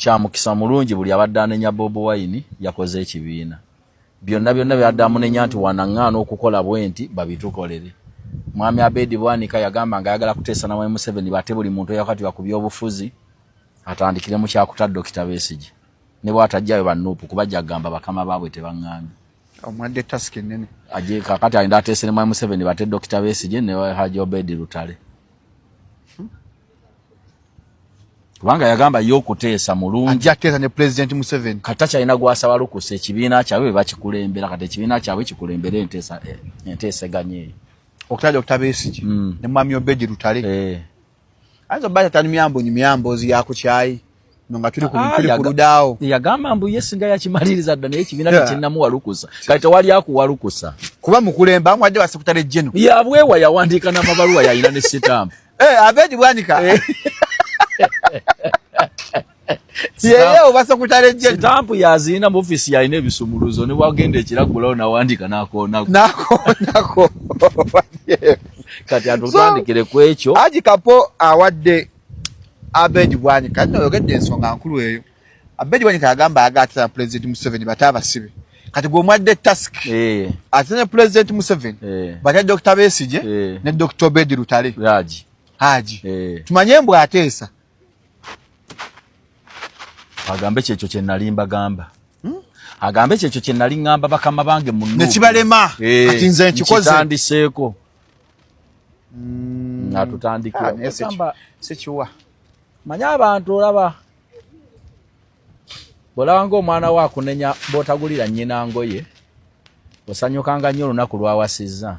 kya mukisa mulungi buli abadde anenya Bobi Wine yakoze ekibiina. Byonna byadde amunenya nti wanaŋŋaana okukola bwenti babitukolere. Mwami Abedi Bwanika yagamba nga ayagala kuteesa na Museveni bate buli muntu yakati ku by'obufuzi atandikire mu kyakuta Dr. Besigye. Ne bwatajjayo bannupu kubajja gamba bakama baabwe tebaŋŋaana. Omwadde task nene. Aje kakati alinda ateese ne Mwami Museveni bate Dr. Besigye ne Haji Obedi Lutale. Kubanga yagamba y'okuteesa mulungi. Ajja teesa ne President Museveni. Katacha alina gwasaba lukusa ekibiina kyabwe bakikulembera kati ekibiina kyabwe kikulembera enteeseganye. Okutala Dr. Besigye ne Mwami Obedi Lutale. Azo bata tani myambozi yako chai nga tuli ku ludao yagamba mbu yesinga yakimaliriza dda naye kibiina kinnamu walukusa kati wali akuwalukusa kuba mukulemba mwadde wasekutale jeno yabwewa yawandiika n'amabaluwa yayina ne sitampu Abedi Bwanika yeye obasekutale jeno sitampu yazina mu office yayina ebisumuluzo ne wagenda ekiragulawo nawandika nako kati atutandikire ku ekyo Haji Kapo awadde Abedi Bwanika no yogedde ensonga nkulu eyo Abedi Bwanika yagamba agatira President Museveni bataba sibe kati gwe mwadde task atene President Museveni batya Dr. Besigye ne Dr. Obedi Lutale Haji tumanye mbwa ateesa agambe kyekyo kye nalimba gamba agambe kyekyo kye nali ngamba bakama bange munno ne kibalema kati nze nkikoze tandiseeko natutandikira gamba sekiwa manya abantu olaba bolaba ng'omwana wa kunenya botagulira nnyina ngoye osanyukanga nnyo olunaku lwawasizza